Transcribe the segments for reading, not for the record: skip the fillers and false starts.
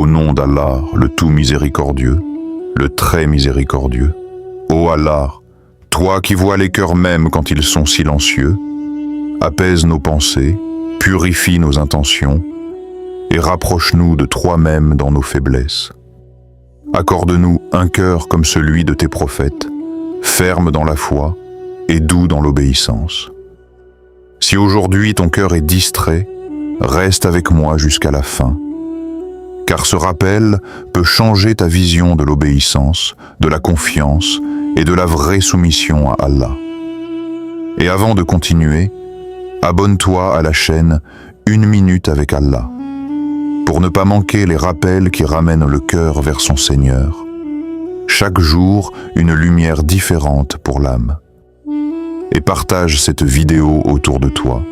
Au nom d'Allah, le tout miséricordieux, le très miséricordieux. Ô Allah, toi qui vois les cœurs mêmes quand ils sont silencieux, apaise nos pensées, purifie nos intentions et rapproche-nous de toi-même dans nos faiblesses. Accorde-nous un cœur comme celui de tes prophètes, ferme dans la foi et doux dans l'obéissance. Si aujourd'hui ton cœur est distrait, reste avec moi jusqu'à la fin, car ce rappel peut changer ta vision de l'obéissance, de la confiance et de la vraie soumission à Allah. Et avant de continuer, abonne-toi à la chaîne 1 minute avec Allah, pour ne pas manquer les rappels qui ramènent le cœur vers son Seigneur. Chaque jour, une lumière différente pour l'âme. Et partage cette vidéo autour de toi.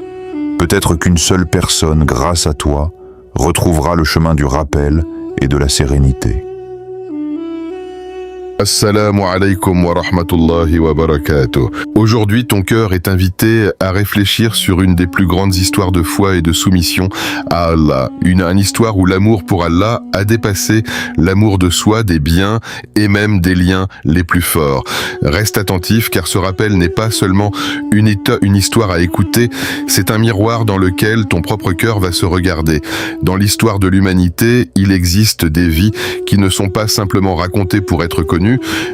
Peut-être qu'une seule personne, grâce à toi, retrouvera le chemin du rappel et de la sérénité. Assalamu alaikum wa rahmatullahi wa barakatuh. Aujourd'hui, ton cœur est invité à réfléchir sur une des plus grandes histoires de foi et de soumission à Allah. Une histoire où l'amour pour Allah a dépassé l'amour de soi, des biens et même des liens les plus forts. Reste attentif car ce rappel n'est pas seulement une histoire à écouter, c'est un miroir dans lequel ton propre cœur va se regarder. Dans l'histoire de l'humanité, il existe des vies qui ne sont pas simplement racontées pour être connues,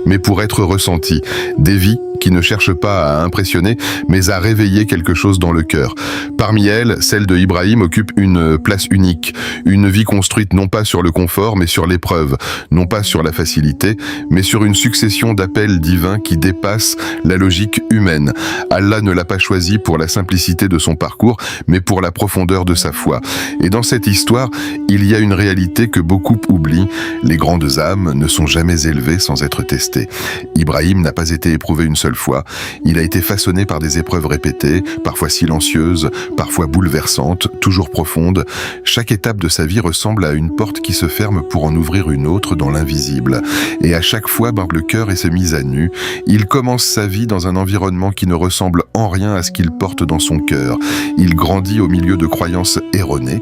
mais pour être ressenties. Des vies qui ne cherchent pas à impressionner, mais à réveiller quelque chose dans le cœur. Parmi elles, celle de Ibrahim occupe une place unique. Une vie construite non pas sur le confort, mais sur l'épreuve. Non pas sur la facilité, mais sur une succession d'appels divins qui dépassent la logique humaine. Allah ne l'a pas choisi pour la simplicité de son parcours, mais pour la profondeur de sa foi. Et dans cette histoire, il y a une réalité que beaucoup oublient. Les grandes âmes ne sont jamais élevées sans être testées. Ibrahim n'a pas été éprouvé une seule fois. Il a été façonné par des épreuves répétées, parfois silencieuses, parfois bouleversantes, toujours profondes. Chaque étape de sa vie ressemble à une porte qui se ferme pour en ouvrir une autre dans l'invisible. Et à chaque fois, le cœur est mis à nu. Il commence sa vie dans un environnement qui ne ressemble en rien à ce qu'il porte dans son cœur. Il grandit au milieu de croyances erronées,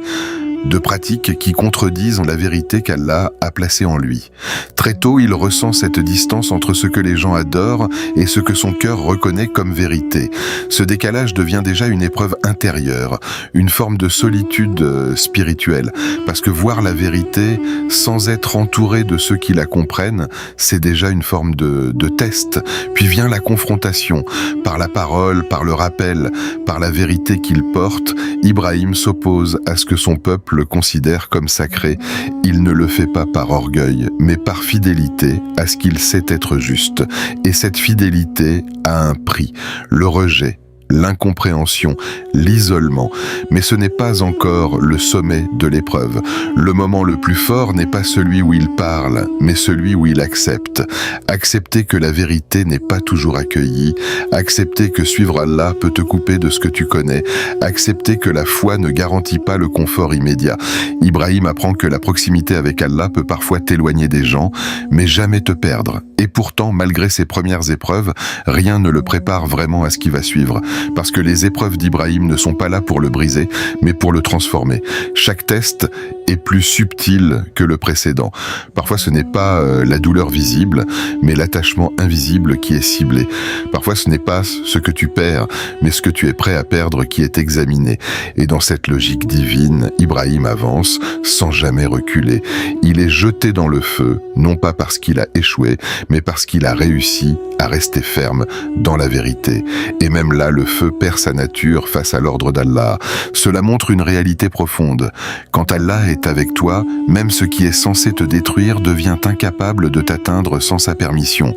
de pratiques qui contredisent la vérité qu'Allah a placée en lui. Très tôt, il ressent cette distance entre ce que les gens adorent et ce que son cœur reconnaît comme vérité. Ce décalage devient déjà une épreuve intérieure, une forme de solitude spirituelle, parce que voir la vérité sans être entouré de ceux qui la comprennent, c'est déjà une forme de test. Puis vient la confrontation, par la parole, par le rappel, par la vérité qu'il porte. Ibrahim s'oppose à ce que son peuple le considère comme sacré. Il ne le fait pas par orgueil, mais par fidélité à ce qu'il sait être juste. Et cette fidélité a un prix, le rejet, l'incompréhension, l'isolement. Mais ce n'est pas encore le sommet de l'épreuve. Le moment le plus fort n'est pas celui où il parle, mais celui où il accepte. Accepter que la vérité n'est pas toujours accueillie. Accepter que suivre Allah peut te couper de ce que tu connais. Accepter que la foi ne garantit pas le confort immédiat. Ibrahim apprend que la proximité avec Allah peut parfois t'éloigner des gens, mais jamais te perdre. Et pourtant, malgré ses premières épreuves, rien ne le prépare vraiment à ce qui va suivre. Parce que les épreuves d'Ibrahim ne sont pas là pour le briser, mais pour le transformer. Chaque test est plus subtil que le précédent. Parfois ce n'est pas la douleur visible, mais l'attachement invisible qui est ciblé. Parfois ce n'est pas ce que tu perds, mais ce que tu es prêt à perdre qui est examiné. Et dans cette logique divine, Ibrahim avance sans jamais reculer. Il est jeté dans le feu, non pas parce qu'il a échoué, mais parce qu'il a réussi à rester ferme dans la vérité. Et même là, le feu perd sa nature face à l'ordre d'Allah. Cela montre une réalité profonde. Quand Allah est avec toi, même ce qui est censé te détruire devient incapable de t'atteindre sans sa permission.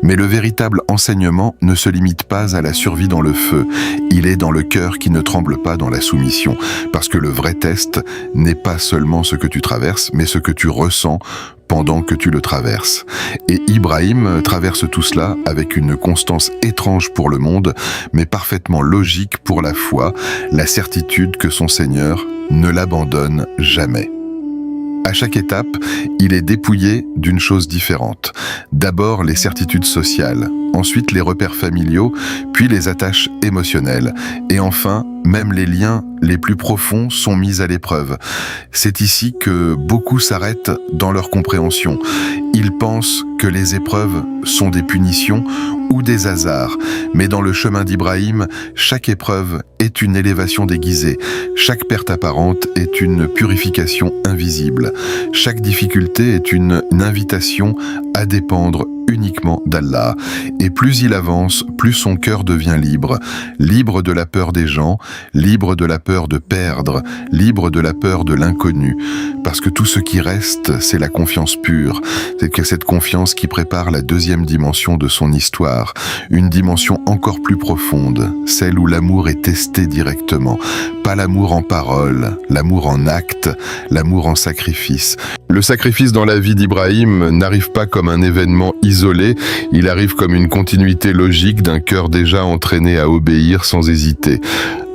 Mais le véritable enseignement ne se limite pas à la survie dans le feu. Il est dans le cœur qui ne tremble pas dans la soumission. Parce que le vrai test n'est pas seulement ce que tu traverses, mais ce que tu ressens pendant que tu le traverses. Et Ibrahim traverse tout cela avec une constance étrange pour le monde, mais parfaitement logique pour la foi, la certitude que son Seigneur ne l'abandonne jamais. À chaque étape, il est dépouillé d'une chose différente. D'abord les certitudes sociales, ensuite les repères familiaux, puis les attaches émotionnelles, et enfin même les liens les plus profonds sont mis à l'épreuve. C'est ici que beaucoup s'arrêtent dans leur compréhension. Ils pensent que les épreuves sont des punitions ou des hasards. Mais dans le chemin d'Ibrahim, chaque épreuve est une élévation déguisée. Chaque perte apparente est une purification invisible. Chaque difficulté est une invitation à dépendre uniquement d'Allah. Et plus il avance, plus son cœur devient libre. Libre de la peur des gens, libre de la peur de perdre, libre de la peur de l'inconnu. Parce que tout ce qui reste, c'est la confiance pure. C'est que cette confiance qui prépare la deuxième dimension de son histoire. Une dimension encore plus profonde, celle où l'amour est testé directement. Pas l'amour en parole, l'amour en acte, l'amour en sacrifice. Le sacrifice dans la vie d'Ibrahim n'arrive pas comme un événement isolé, il arrive comme une continuité logique d'un cœur déjà entraîné à obéir sans hésiter.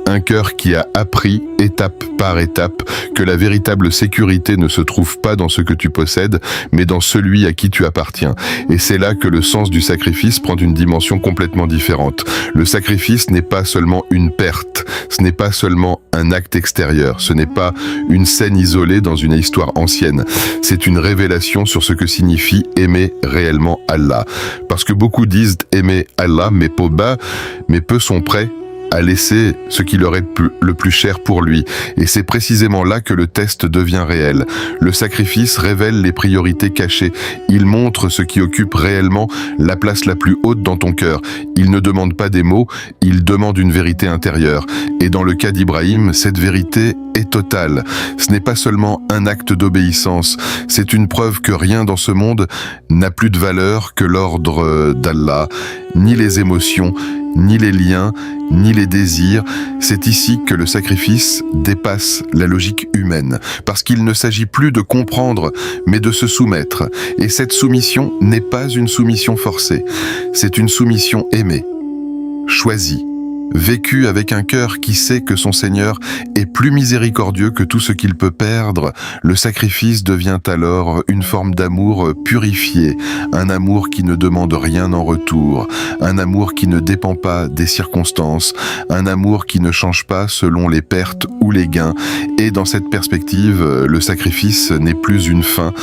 Un cœur qui a appris, étape par étape, que la véritable sécurité ne se trouve pas dans ce que tu possèdes, mais dans celui à qui tu appartiens. Et c'est là que le sens du sacrifice prend une dimension complètement différente. Le sacrifice n'est pas seulement une perte, ce n'est pas seulement un acte extérieur, ce n'est pas une scène isolée dans une histoire ancienne. C'est une révélation sur ce que signifie aimer réellement Allah. Parce que beaucoup disent aimer Allah, mais peu sont prêts à laisser ce qui leur est le plus cher pour lui. Et c'est précisément là que le test devient réel. Le sacrifice révèle les priorités cachées. Il montre ce qui occupe réellement la place la plus haute dans ton cœur. Il ne demande pas des mots, il demande une vérité intérieure. Et dans le cas d'Ibrahim, cette vérité est totale. Ce n'est pas seulement un acte d'obéissance, c'est une preuve que rien dans ce monde n'a plus de valeur que l'ordre d'Allah, ni les émotions, ni les liens, ni les désirs. C'est ici que le sacrifice dépasse la logique humaine, parce qu'il ne s'agit plus de comprendre, mais de se soumettre. Et cette soumission n'est pas une soumission forcée, c'est une soumission aimée, choisie, vécu avec un cœur qui sait que son Seigneur est plus miséricordieux que tout ce qu'il peut perdre. Le sacrifice devient alors une forme d'amour purifié, un amour qui ne demande rien en retour, un amour qui ne dépend pas des circonstances, un amour qui ne change pas selon les pertes ou les gains. Et dans cette perspective, le sacrifice n'est plus une fin,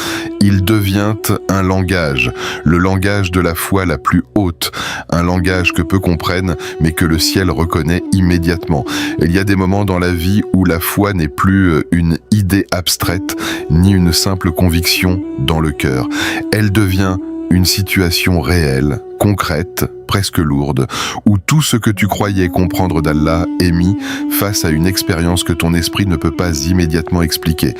il devient un langage, le langage de la foi la plus haute, un langage que peu comprennent, mais que le ciel reconnaît immédiatement. Il y a des moments dans la vie où la foi n'est plus une idée abstraite, ni une simple conviction dans le cœur. Elle devient une situation réelle, concrète, presque lourde, où tout ce que tu croyais comprendre d'Allah est mis face à une expérience que ton esprit ne peut pas immédiatement expliquer.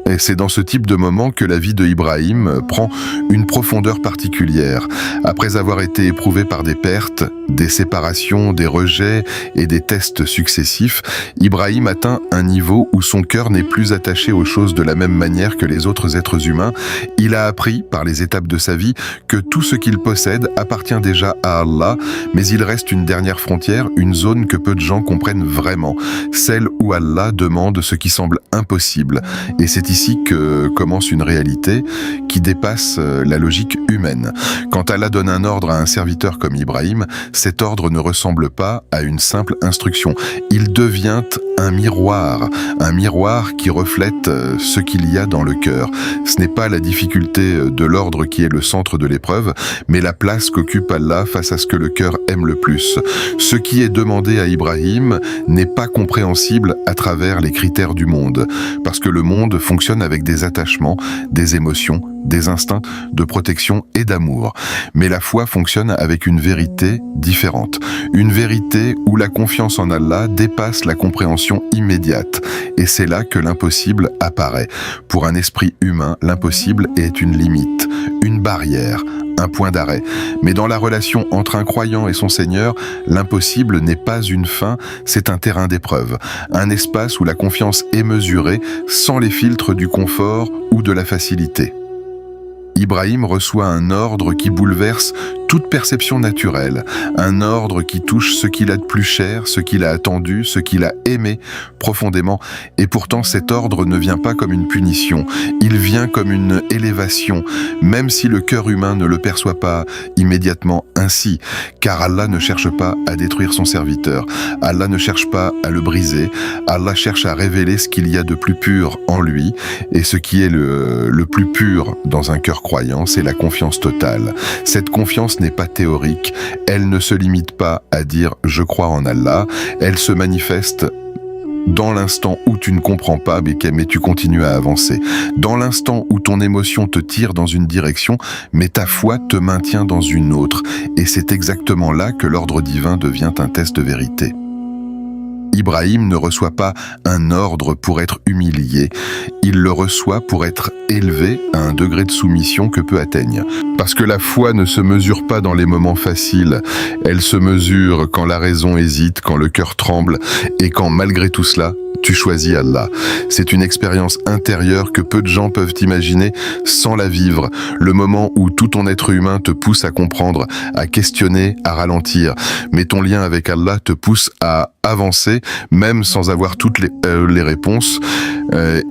Et c'est dans ce type de moment que la vie de Ibrahim prend une profondeur particulière. Après avoir été éprouvé par des pertes, des séparations, des rejets et des tests successifs, Ibrahim atteint un niveau où son cœur n'est plus attaché aux choses de la même manière que les autres êtres humains. Il a appris, par les étapes de sa vie, que tout ce qu'il possède appartient déjà à Allah, mais il reste une dernière frontière, une zone que peu de gens comprennent vraiment, celle où Allah demande ce qui semble impossible. Et c'est ici que commence une réalité qui dépasse la logique humaine. Quand Allah donne un ordre à un serviteur comme Ibrahim, cet ordre ne ressemble pas à une simple instruction. Il devient un miroir qui reflète ce qu'il y a dans le cœur. Ce n'est pas la difficulté de l'ordre qui est le centre de l'épreuve, mais la place qu'occupe Allah face à ce que le cœur aime le plus. Ce qui est demandé à Ibrahim n'est pas compréhensible à travers les critères du monde, parce que le monde fonctionne avec des attachements, des émotions, des instincts de protection et d'amour. Mais la foi fonctionne avec une vérité différente. Une vérité où la confiance en Allah dépasse la compréhension immédiate. Et c'est là que l'impossible apparaît. Pour un esprit humain, l'impossible est une limite, une barrière, un point d'arrêt. Mais dans la relation entre un croyant et son Seigneur, l'impossible n'est pas une fin, c'est un terrain d'épreuve. Un espace où la confiance est mesurée sans les filtres du confort ou de la facilité. Ibrahim reçoit un ordre qui bouleverse toute perception naturelle, un ordre qui touche ce qu'il a de plus cher, ce qu'il a attendu, ce qu'il a aimé profondément, et pourtant cet ordre ne vient pas comme une punition, il vient comme une élévation, même si le cœur humain ne le perçoit pas immédiatement ainsi, car Allah ne cherche pas à détruire son serviteur, Allah ne cherche pas à le briser, Allah cherche à révéler ce qu'il y a de plus pur en lui, et ce qui est le plus pur dans un cœur croyant, c'est la confiance totale. Cette confiance n'est pas théorique, elle ne se limite pas à dire « je crois en Allah », elle se manifeste dans l'instant où tu ne comprends pas, mais tu continues à avancer. Dans l'instant où ton émotion te tire dans une direction, mais ta foi te maintient dans une autre. Et c'est exactement là que l'ordre divin devient un test de vérité. Ibrahim ne reçoit pas un ordre pour être humilié, il le reçoit pour être élevé à un degré de soumission que peu atteignent. Parce que la foi ne se mesure pas dans les moments faciles, elle se mesure quand la raison hésite, quand le cœur tremble et quand malgré tout cela, tu choisis Allah. C'est une expérience intérieure que peu de gens peuvent imaginer sans la vivre. Le moment où tout ton être humain te pousse à comprendre, à questionner, à ralentir. Mais ton lien avec Allah te pousse à avancer, même sans avoir toutes les réponses.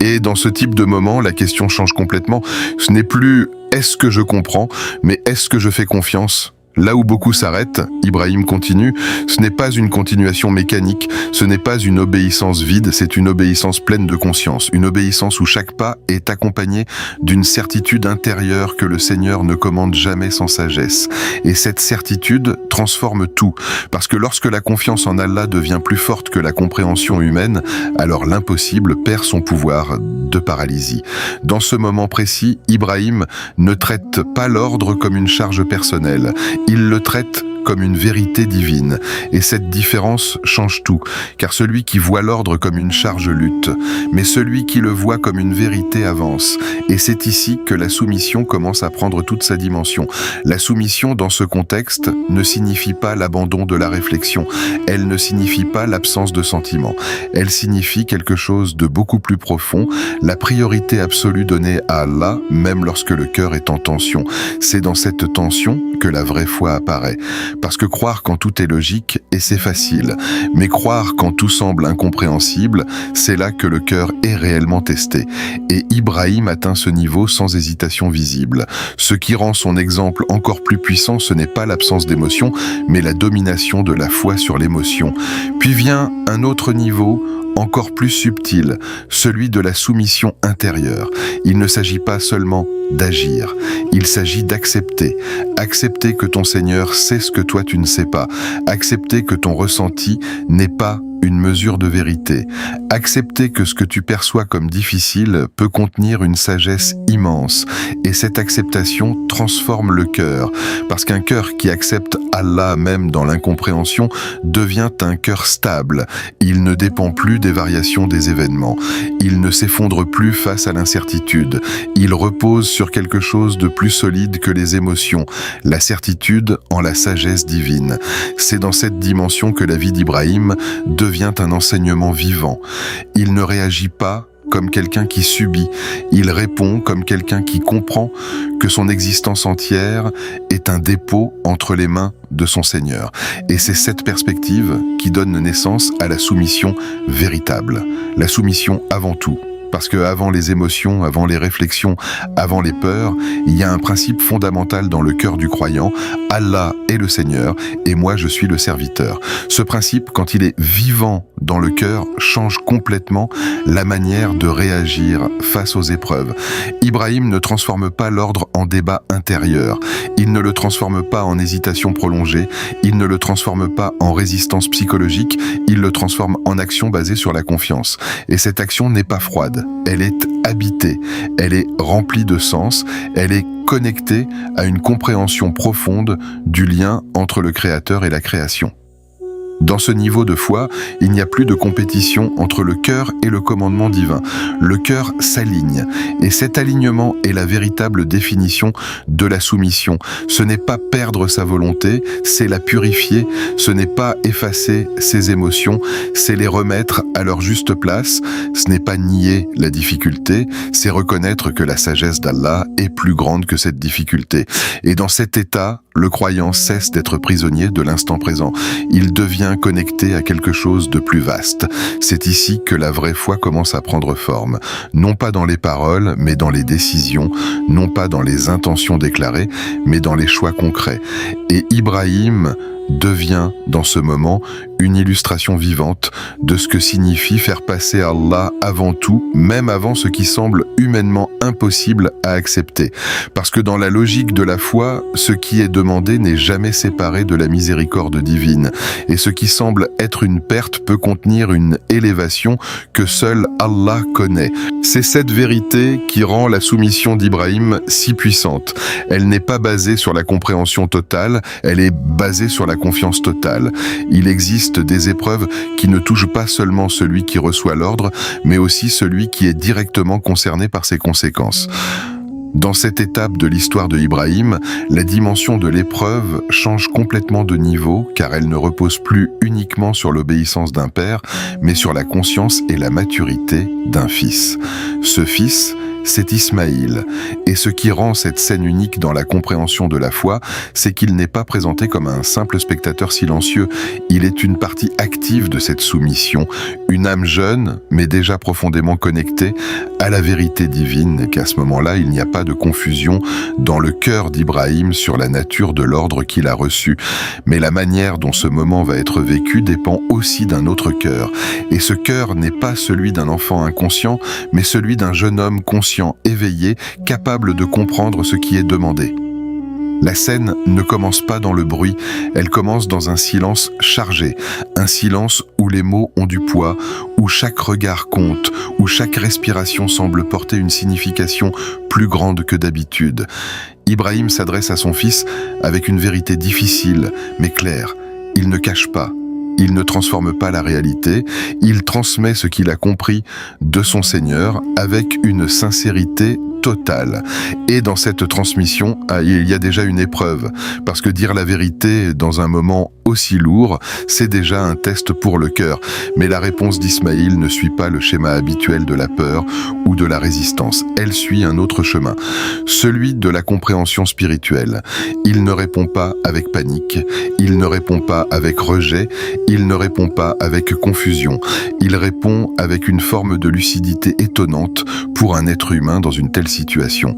Et dans ce type de moment, la question change complètement. Ce n'est plus « est-ce que je comprends ?», mais « est-ce que je fais confiance ?» Là où beaucoup s'arrêtent, Ibrahim continue, ce n'est pas une continuation mécanique, ce n'est pas une obéissance vide, c'est une obéissance pleine de conscience, une obéissance où chaque pas est accompagné d'une certitude intérieure que le Seigneur ne commande jamais sans sagesse. Et cette certitude transforme tout, parce que lorsque la confiance en Allah devient plus forte que la compréhension humaine, alors l'impossible perd son pouvoir de paralysie. Dans ce moment précis, Ibrahim ne traite pas l'ordre comme une charge personnelle. Il le traite comme une vérité divine. Et cette différence change tout, car celui qui voit l'ordre comme une charge lutte, mais celui qui le voit comme une vérité avance. Et c'est ici que la soumission commence à prendre toute sa dimension. La soumission, dans ce contexte, ne signifie pas l'abandon de la réflexion. Elle ne signifie pas l'absence de sentiment. Elle signifie quelque chose de beaucoup plus profond, la priorité absolue donnée à Allah, même lorsque le cœur est en tension. C'est dans cette tension que la vraie foi apparaît. Parce que croire quand tout est logique, et c'est facile, mais croire quand tout semble incompréhensible, c'est là que le cœur est réellement testé. Et Ibrahim atteint ce niveau sans hésitation visible. Ce qui rend son exemple encore plus puissant, ce n'est pas l'absence d'émotion, mais la domination de la foi sur l'émotion. Puis vient un autre niveau, encore plus subtil, celui de la soumission intérieure. Il ne s'agit pas seulement d'agir, il s'agit d'accepter. Accepter que ton Seigneur sait ce que toi tu ne sais pas. Accepter que ton ressenti n'est pas une mesure de vérité. Accepter que ce que tu perçois comme difficile peut contenir une sagesse immense. Et cette acceptation transforme le cœur. Parce qu'un cœur qui accepte Allah même dans l'incompréhension devient un cœur stable. Il ne dépend plus des variations des événements. Il ne s'effondre plus face à l'incertitude. Il repose sur quelque chose de plus solide que les émotions. La certitude en la sagesse divine. C'est dans cette dimension que la vie d'Ibrahim devient un enseignement vivant. Il ne réagit pas comme quelqu'un qui subit, il répond comme quelqu'un qui comprend que son existence entière est un dépôt entre les mains de son Seigneur. Et c'est cette perspective qui donne naissance à la soumission véritable. La soumission avant tout. Parce qu'avant les émotions, avant les réflexions, avant les peurs, il y a un principe fondamental dans le cœur du croyant. Allah est le Seigneur et moi je suis le serviteur. Ce principe, quand il est vivant dans le cœur, change complètement la manière de réagir face aux épreuves. Ibrahim ne transforme pas l'ordre en débat intérieur. Il ne le transforme pas en hésitation prolongée. Il ne le transforme pas en résistance psychologique. Il le transforme en action basée sur la confiance. Et cette action n'est pas froide. Elle est habitée, elle est remplie de sens, elle est connectée à une compréhension profonde du lien entre le Créateur et la création. Dans ce niveau de foi, il n'y a plus de compétition entre le cœur et le commandement divin. Le cœur s'aligne, et cet alignement est la véritable définition de la soumission. Ce n'est pas perdre sa volonté, c'est la purifier. Ce n'est pas effacer ses émotions, c'est les remettre à leur juste place. Ce n'est pas nier la difficulté, c'est reconnaître que la sagesse d'Allah est plus grande que cette difficulté. Et dans cet état, le croyant cesse d'être prisonnier de l'instant présent. Il devient connecté à quelque chose de plus vaste. C'est ici que la vraie foi commence à prendre forme. Non pas dans les paroles, mais dans les décisions. Non pas dans les intentions déclarées, mais dans les choix concrets. Et Ibrahim devient, dans ce moment, une illustration vivante de ce que signifie faire passer Allah avant tout, même avant ce qui semble humainement impossible à accepter. Parce que dans la logique de la foi, ce qui est demandé n'est jamais séparé de la miséricorde divine. Et ce qui semble être une perte peut contenir une élévation que seul Allah connaît. C'est cette vérité qui rend la soumission d'Ibrahim si puissante. Elle n'est pas basée sur la compréhension totale, elle est basée sur la confiance totale. Il existe des épreuves qui ne touchent pas seulement celui qui reçoit l'ordre, mais aussi celui qui est directement concerné par ses conséquences. Dans cette étape de l'histoire de Ibrahim, la dimension de l'épreuve change complètement de niveau, car elle ne repose plus uniquement sur l'obéissance d'un père, mais sur la conscience et la maturité d'un fils. Ce fils, c'est Ismaïl. Et ce qui rend cette scène unique dans la compréhension de la foi, c'est qu'il n'est pas présenté comme un simple spectateur silencieux. Il est une partie active de cette soumission, une âme jeune, mais déjà profondément connectée à la vérité divine, qu'à ce moment-là, il n'y a pas de confusion dans le cœur d'Ibrahim sur la nature de l'ordre qu'il a reçu. Mais la manière dont ce moment va être vécu dépend aussi d'un autre cœur. Et ce cœur n'est pas celui d'un enfant inconscient, mais celui d'un jeune homme conscient, éveillé, capable de comprendre ce qui est demandé. La scène ne commence pas dans le bruit, elle commence dans un silence chargé, un silence où les mots ont du poids, où chaque regard compte, où chaque respiration semble porter une signification plus grande que d'habitude. Ibrahim s'adresse à son fils avec une vérité difficile, mais claire. Il ne cache pas. Il ne transforme pas la réalité, il transmet ce qu'il a compris de son Seigneur avec une sincérité totale. Et dans cette transmission, il y a déjà une épreuve, parce que dire la vérité dans un moment aussi lourd, c'est déjà un test pour le cœur. Mais la réponse d'Ismaïl ne suit pas le schéma habituel de la peur ou de la résistance. Elle suit un autre chemin, celui de la compréhension spirituelle. Il ne répond pas avec panique, il ne répond pas avec rejet, il ne répond pas avec confusion. Il répond avec une forme de lucidité étonnante pour un être humain dans une telle situation.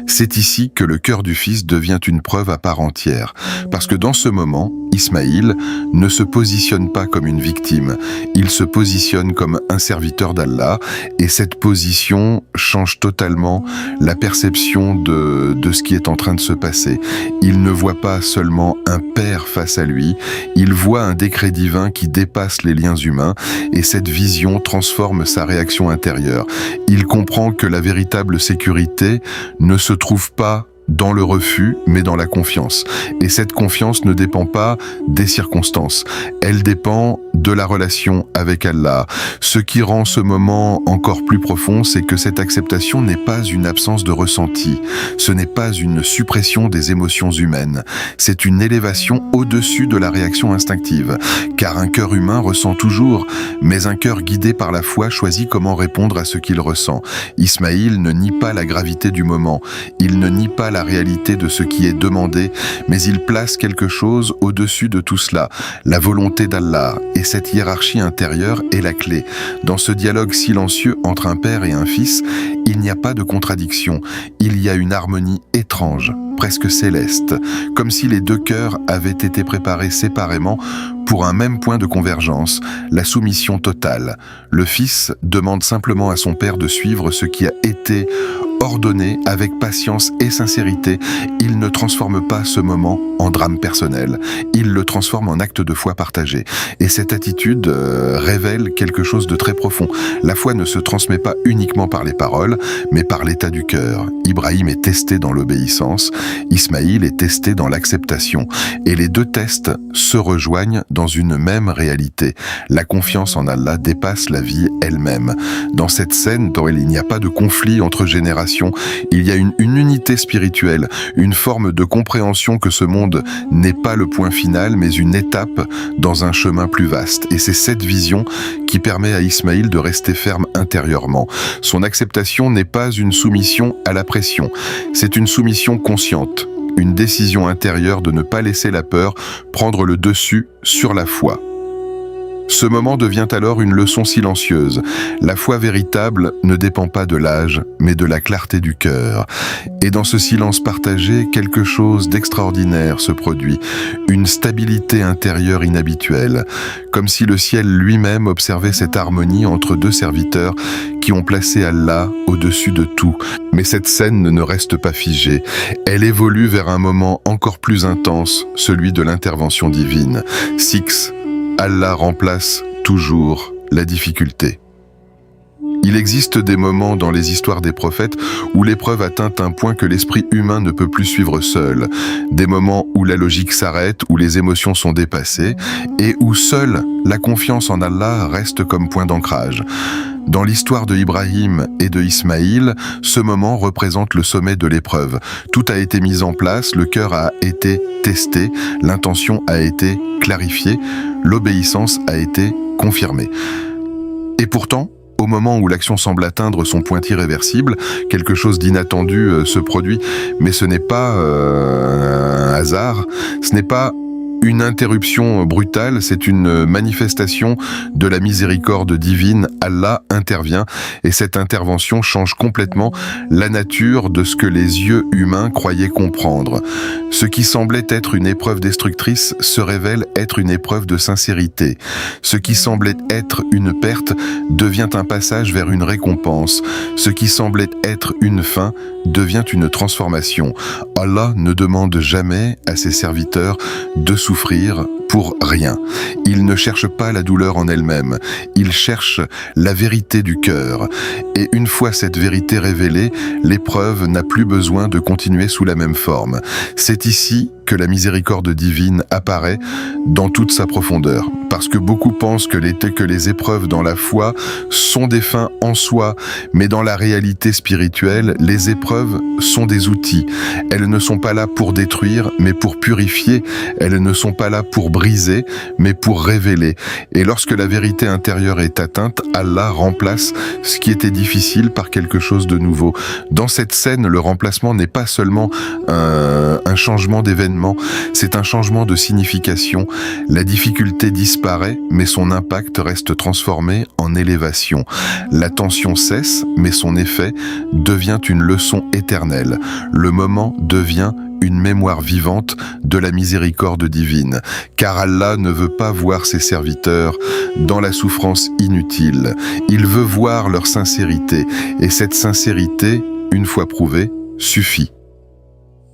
C'est ici que le cœur du fils devient une preuve à part entière, parce que dans ce moment, Ismaïl ne se positionne pas comme une victime, il se positionne comme un serviteur d'Allah, et cette position change totalement la perception de ce qui est en train de se passer. Il ne voit pas seulement un père face à lui, il voit un décret divin qui dépasse les liens humains, et cette vision transforme sa réaction intérieure. Il comprend que la véritable sécurité ne se trouve pas dans le refus, mais dans la confiance. Et cette confiance ne dépend pas des circonstances, elle dépend de la relation avec Allah. Ce qui rend ce moment encore plus profond, c'est que cette acceptation n'est pas une absence de ressenti, ce n'est pas une suppression des émotions humaines, c'est une élévation au-dessus de la réaction instinctive. Car un cœur humain ressent toujours, mais un cœur guidé par la foi choisit comment répondre à ce qu'il ressent. Ismaïl ne nie pas la gravité du moment, il ne nie pas la réalité de ce qui est demandé, mais il place quelque chose au-dessus de tout cela, la volonté d'Allah, et cette hiérarchie intérieure est la clé. Dans ce dialogue silencieux entre un père et un fils, il n'y a pas de contradiction, il y a une harmonie étrange, presque céleste, comme si les deux cœurs avaient été préparés séparément pour un même point de convergence, la soumission totale. Le fils demande simplement à son père de suivre ce qui a été ordonné, avec patience et sincérité, il ne transforme pas ce moment en drame personnel. Il le transforme en acte de foi partagé. Et cette attitude révèle quelque chose de très profond. La foi ne se transmet pas uniquement par les paroles, mais par l'état du cœur. Ibrahim est testé dans l'obéissance, Ismaïl est testé dans l'acceptation. Et les deux tests se rejoignent dans une même réalité. La confiance en Allah dépasse la vie elle-même. Dans cette scène, il n'y a pas de conflit entre générations, il y a une unité spirituelle, une forme de compréhension que ce monde n'est pas le point final, mais une étape dans un chemin plus vaste. Et c'est cette vision qui permet à Ismaïl de rester ferme intérieurement. Son acceptation n'est pas une soumission à la pression, c'est une soumission consciente, une décision intérieure de ne pas laisser la peur prendre le dessus sur la foi. Ce moment devient alors une leçon silencieuse. La foi véritable ne dépend pas de l'âge, mais de la clarté du cœur. Et dans ce silence partagé, quelque chose d'extraordinaire se produit, une stabilité intérieure inhabituelle, comme si le ciel lui-même observait cette harmonie entre deux serviteurs qui ont placé Allah au-dessus de tout. Mais cette scène ne reste pas figée, elle évolue vers un moment encore plus intense, celui de l'intervention divine. 6. Allah remplace toujours la difficulté. Il existe des moments dans les histoires des prophètes où l'épreuve atteint un point que l'esprit humain ne peut plus suivre seul. Des moments où la logique s'arrête, où les émotions sont dépassées et où seule la confiance en Allah reste comme point d'ancrage. Dans l'histoire de Ibrahim et de Ismaïl, ce moment représente le sommet de l'épreuve. Tout a été mis en place, le cœur a été testé, l'intention a été clarifiée, l'obéissance a été confirmée. Et pourtant, au moment où l'action semble atteindre son point irréversible, quelque chose d'inattendu se produit, mais ce n'est pas un hasard, ce n'est pas une interruption brutale, c'est une manifestation de la miséricorde divine. Allah intervient et cette intervention change complètement la nature de ce que les yeux humains croyaient comprendre. Ce qui semblait être une épreuve destructrice se révèle être une épreuve de sincérité. Ce qui semblait être une perte devient un passage vers une récompense. Ce qui semblait être une fin devient une transformation. Allah ne demande jamais à ses serviteurs de souffrir pour rien. Il ne cherche pas la douleur en elle-même, il cherche la vérité du cœur. Et une fois cette vérité révélée, l'épreuve n'a plus besoin de continuer sous la même forme. C'est ici que la miséricorde divine apparaît dans toute sa profondeur. Parce que beaucoup pensent que les épreuves dans la foi sont des fins en soi, mais dans la réalité spirituelle, les épreuves sont des outils. Elles ne sont pas là pour détruire, mais pour purifier. Elles ne sont pas là pour briser, mais pour révéler. Et lorsque la vérité intérieure est atteinte, Allah remplace ce qui était difficile par quelque chose de nouveau. Dans cette scène, le remplacement n'est pas seulement un changement d'événement, c'est un changement de signification. La difficulté disparaît, mais son impact reste transformé en élévation. La tension cesse, mais son effet devient une leçon éternelle. Le moment devient une mémoire vivante de la miséricorde divine, car Allah ne veut pas voir ses serviteurs dans la souffrance inutile. Il veut voir leur sincérité, et cette sincérité, une fois prouvée, suffit.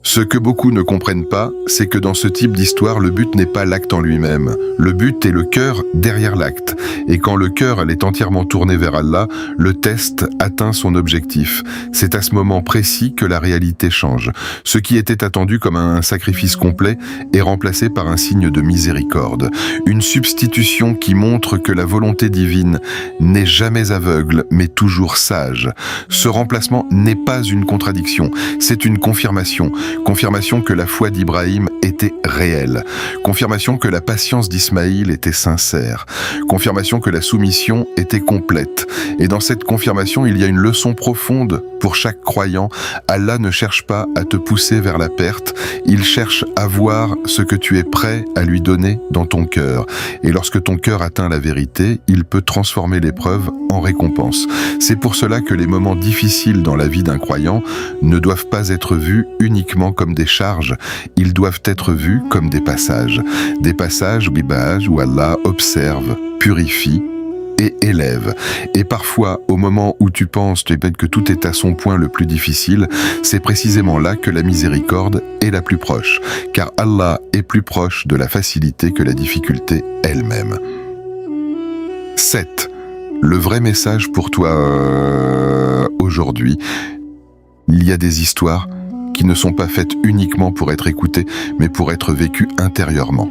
Ce que beaucoup ne comprennent pas, c'est que dans ce type d'histoire, le but n'est pas l'acte en lui-même. Le but est le cœur derrière l'acte. Et quand le cœur est entièrement tourné vers Allah, le test atteint son objectif. C'est à ce moment précis que la réalité change. Ce qui était attendu comme un sacrifice complet est remplacé par un signe de miséricorde. Une substitution qui montre que la volonté divine n'est jamais aveugle, mais toujours sage. Ce remplacement n'est pas une contradiction, c'est une confirmation. Confirmation que la foi d'Ibrahim était réelle. Confirmation que la patience d'Ismaïl était sincère. Confirmation que la soumission était complète. Et dans cette confirmation, il y a une leçon profonde pour chaque croyant. Allah ne cherche pas à te pousser vers la perte. Il cherche à voir ce que tu es prêt à lui donner dans ton cœur. Et lorsque ton cœur atteint la vérité, il peut transformer l'épreuve en récompense. C'est pour cela que les moments difficiles dans la vie d'un croyant ne doivent pas être vus uniquement comme des charges, ils doivent être vus comme des passages où Allah observe, purifie et élève. Et parfois, au moment où tu penses que tout est à son point le plus difficile, c'est précisément là que la miséricorde est la plus proche, car Allah est plus proche de la facilité que la difficulté elle-même. 7. Le vrai message pour toi aujourd'hui, il y a des histoires qui ne sont pas faites uniquement pour être écoutées, mais pour être vécues intérieurement.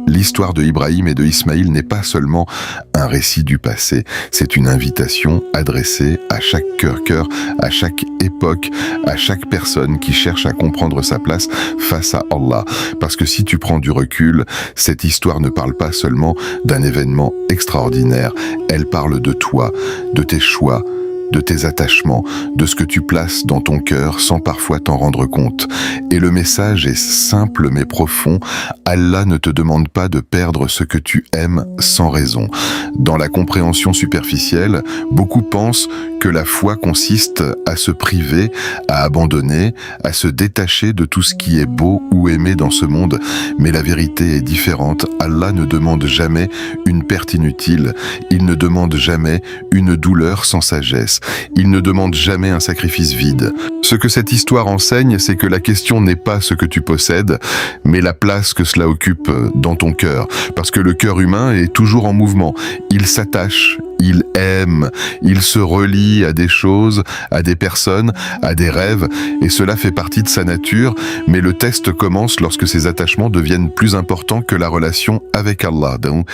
L'histoire de Ibrahim et de Ismaïl n'est pas seulement un récit du passé, c'est une invitation adressée à chaque cœur, à chaque époque, à chaque personne qui cherche à comprendre sa place face à Allah. Parce que si tu prends du recul, cette histoire ne parle pas seulement d'un événement extraordinaire, elle parle de toi, de tes choix, de tes attachements, de ce que tu places dans ton cœur sans parfois t'en rendre compte. Et le message est simple mais profond. Allah ne te demande pas de perdre ce que tu aimes sans raison. Dans la compréhension superficielle, beaucoup pensent que la foi consiste à se priver, à abandonner, à se détacher de tout ce qui est beau ou aimé dans ce monde. Mais la vérité est différente. Allah ne demande jamais une perte inutile. Il ne demande jamais une douleur sans sagesse. Il ne demande jamais un sacrifice vide. Ce que cette histoire enseigne, c'est que la question n'est pas ce que tu possèdes, mais la place que cela occupe dans ton cœur. Parce que le cœur humain est toujours en mouvement. Il s'attache, il aime, il se relie à des choses, à des personnes, à des rêves, et cela fait partie de sa nature, mais le test commence lorsque ces attachements deviennent plus importants que la relation avec Allah. Donc,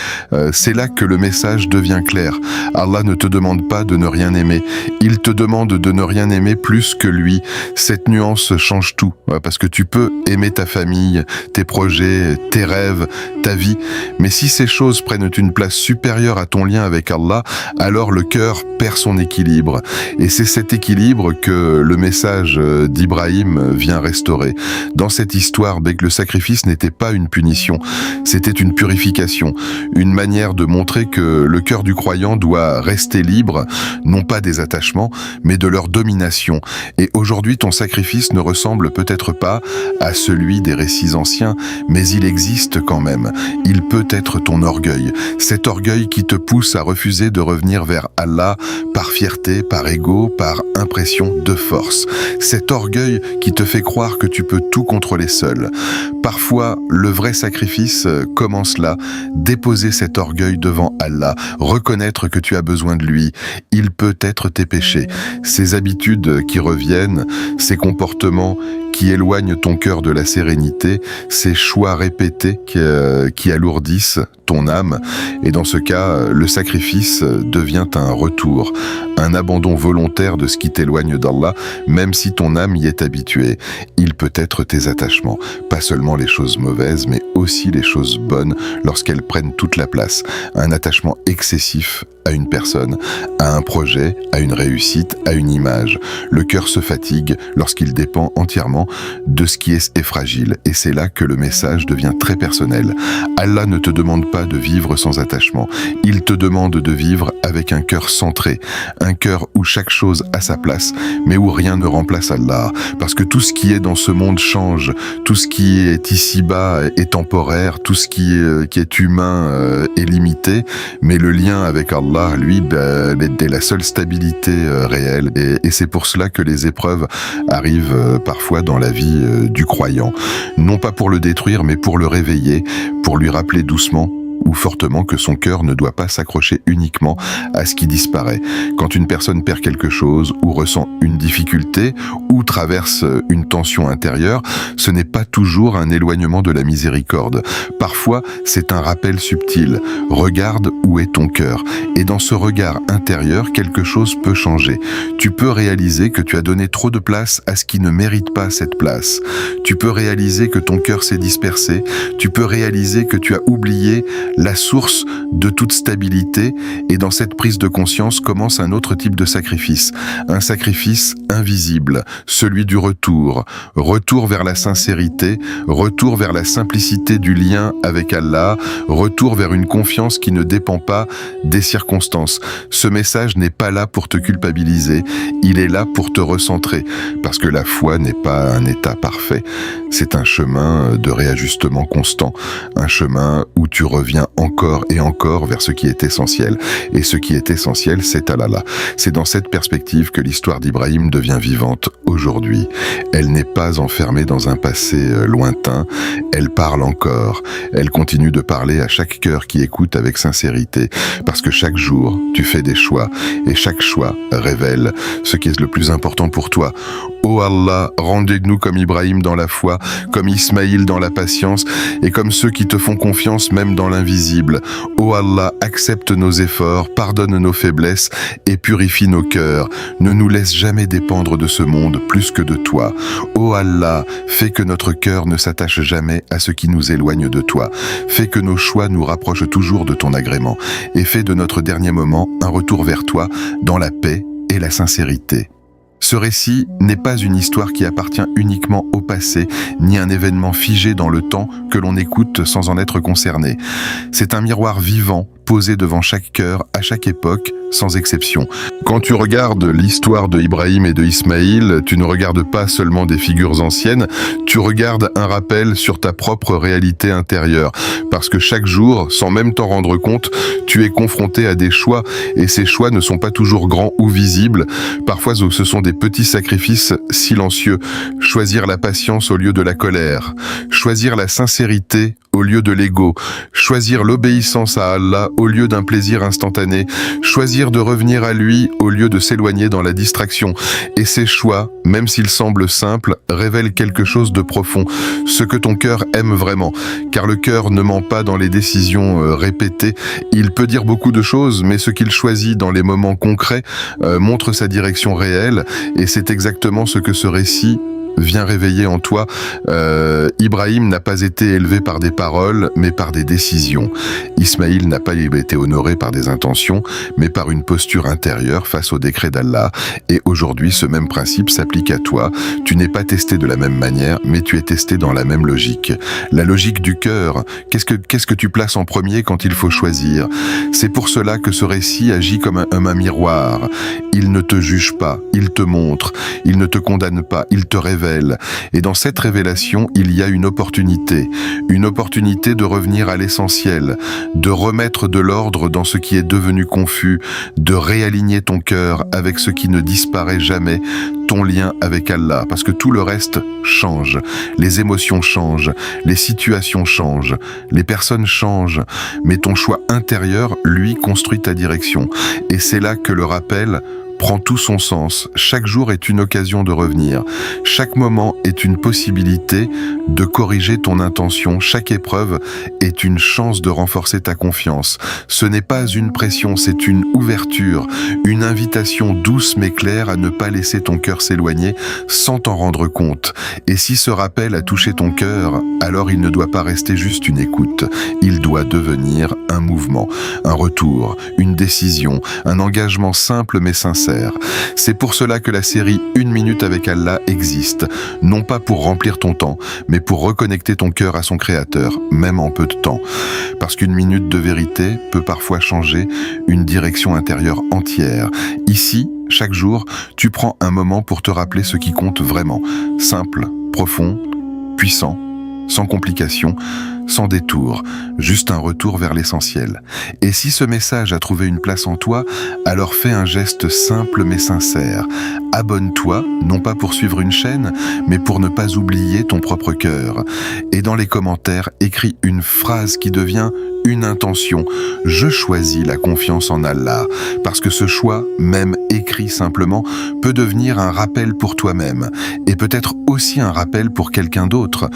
c'est là que le message devient clair. Allah ne te demande pas de ne rien aimer, il te demande de ne rien aimer plus que lui. Cette nuance change tout, parce que tu peux aimer ta famille, tes projets, tes rêves, ta vie, mais si ces choses prennent une place supérieure à ton lien avec Allah, alors le cœur perd son équilibre. Et c'est cet équilibre que le message d'Ibrahim vient restaurer. Dans cette histoire, le sacrifice n'était pas une punition, c'était une purification, une manière de montrer que le cœur du croyant doit rester libre, non pas des attachements, mais de leur domination. Et aujourd'hui, ton sacrifice ne ressemble peut-être pas à celui des récits anciens, mais il existe quand même. Il peut être ton orgueil, cet orgueil qui te pousse à refuser de revenir vers Allah par fierté, par ego, par impression de force. Cet orgueil qui te fait croire que tu peux tout contrôler seul. Parfois, le vrai sacrifice commence là. Déposer cet orgueil devant Allah, reconnaître que tu as besoin de lui. Il peut être tes péchés, ces habitudes qui reviennent, ces comportements qui éloignent ton cœur de la sérénité, ces choix répétés qui alourdissent ton âme. Et dans ce cas, le sacrifice devient un retour, un abandon volontaire de ce qui t'éloigne d'Allah, même si ton âme y est habituée. Il peut être tes attachements, pas seulement les choses mauvaises, mais aussi les choses bonnes lorsqu'elles prennent toute la place. Un attachement excessif à une personne, à un projet, à une réussite, à une image. Le cœur se fatigue lorsqu'il dépend entièrement de ce qui est fragile. Et c'est là que le message devient très personnel. Allah ne te demande pas de vivre sans attachement. Il te demande de vivre avec un cœur centré. Un cœur où chaque chose a sa place, mais où rien ne remplace Allah. Parce que tout ce qui est dans ce monde change. Tout ce qui est ici-bas est temporaire. Tout ce qui est humain est limité. Mais le lien avec Allah, lui, est la seule stabilité réelle. Et c'est pour cela que les épreuves arrivent parfois dans la vie du croyant. Non pas pour le détruire, mais pour le réveiller, pour lui rappeler doucement ou fortement que son cœur ne doit pas s'accrocher uniquement à ce qui disparaît. Quand une personne perd quelque chose ou ressent une difficulté ou traverse une tension intérieure, ce n'est pas toujours un éloignement de la miséricorde. Parfois, c'est un rappel subtil. Regarde où est ton cœur. Et dans ce regard intérieur, quelque chose peut changer. Tu peux réaliser que tu as donné trop de place à ce qui ne mérite pas cette place. Tu peux réaliser que ton cœur s'est dispersé. Tu peux réaliser que tu as oublié la source de toute stabilité, et dans cette prise de conscience commence un autre type de sacrifice, un sacrifice invisible, celui du retour vers la sincérité, retour vers la simplicité du lien avec Allah, retour vers une confiance qui ne dépend pas des circonstances. Ce message n'est pas là pour te culpabiliser, il est là pour te recentrer, parce que la foi n'est pas un état parfait, c'est un chemin de réajustement constant, un chemin où tu reviens reviens encore et encore vers ce qui est essentiel. Et ce qui est essentiel, c'est Allah. C'est dans cette perspective que l'histoire d'Ibrahim devient vivante aujourd'hui. Elle n'est pas enfermée dans un passé lointain, elle parle encore. Elle continue de parler à chaque cœur qui écoute avec sincérité, parce que chaque jour, tu fais des choix, et chaque choix révèle ce qui est le plus important pour toi. Ô Allah, rendez-nous comme Ibrahim dans la foi, comme Ismaïl dans la patience, et comme ceux qui te font confiance même dans l'invisible. Ô Allah, accepte nos efforts, pardonne nos faiblesses et purifie nos cœurs. Ne nous laisse jamais dépendre de ce monde plus que de toi. Ô Allah, fais que notre cœur ne s'attache jamais à ce qui nous éloigne de toi. Fais que nos choix nous rapprochent toujours de ton agrément, et fais de notre dernier moment un retour vers toi dans la paix et la sincérité. Ce récit n'est pas une histoire qui appartient uniquement au passé, ni un événement figé dans le temps que l'on écoute sans en être concerné. C'est un miroir vivant, posé devant chaque cœur, à chaque époque, sans exception. Quand tu regardes l'histoire de Ibrahim et de Ismaïl, tu ne regardes pas seulement des figures anciennes, tu regardes un rappel sur ta propre réalité intérieure. Parce que chaque jour, sans même t'en rendre compte, tu es confronté à des choix, et ces choix ne sont pas toujours grands ou visibles. Parfois, ce sont des petits sacrifices silencieux. Choisir la patience au lieu de la colère. Choisir la sincérité au lieu de l'ego. Choisir l'obéissance à Allah au lieu d'un plaisir instantané. Choisir de revenir à lui au lieu de s'éloigner dans la distraction. Et ces choix, même s'ils semblent simples, révèlent quelque chose de profond, ce que ton cœur aime vraiment. Car le cœur ne ment pas dans les décisions répétées. Il peut dire beaucoup de choses, mais ce qu'il choisit dans les moments concrets montre sa direction réelle. Et c'est exactement ce que ce récit vient réveiller en toi. Ibrahim n'a pas été élevé par des paroles, mais par des décisions. Ismaïl n'a pas été honoré par des intentions, mais par une posture intérieure face au décret d'Allah. Et aujourd'hui, ce même principe s'applique à toi. Tu n'es pas testé de la même manière, mais tu es testé dans la même logique. La logique du cœur. Qu'est-ce que tu places en premier quand il faut choisir? C'est pour cela que ce récit agit comme un miroir. Il ne te juge pas, il te montre. Il ne te condamne pas, il te révèle. Et dans cette révélation, il y a une opportunité de revenir à l'essentiel, de remettre de l'ordre dans ce qui est devenu confus, de réaligner ton cœur avec ce qui ne disparaît jamais, ton lien avec Allah, parce que tout le reste change. Les émotions changent, les situations changent, les personnes changent, mais ton choix intérieur, lui, construit ta direction. Et c'est là que le rappel prend tout son sens. Chaque jour est une occasion de revenir. Chaque moment est une possibilité de corriger ton intention. Chaque épreuve est une chance de renforcer ta confiance. Ce n'est pas une pression, c'est une ouverture, une invitation douce mais claire à ne pas laisser ton cœur s'éloigner sans t'en rendre compte. Et si ce rappel a touché ton cœur, alors il ne doit pas rester juste une écoute. Il doit devenir un mouvement, un retour, une décision, un engagement simple mais sincère. C'est pour cela que la série 1 minute avec Allah existe, non pas pour remplir ton temps, mais pour reconnecter ton cœur à son créateur, même en peu de temps. Parce qu'une minute de vérité peut parfois changer une direction intérieure entière. Ici, chaque jour, tu prends un moment pour te rappeler ce qui compte vraiment. Simple, profond, puissant, sans complication, sans détour, juste un retour vers l'essentiel. Et si ce message a trouvé une place en toi, alors fais un geste simple mais sincère. Abonne-toi, non pas pour suivre une chaîne, mais pour ne pas oublier ton propre cœur. Et dans les commentaires, écris une phrase qui devient une intention. Je choisis la confiance en Allah, parce que ce choix, même écrit simplement, peut devenir un rappel pour toi-même, et peut-être aussi un rappel pour quelqu'un d'autre.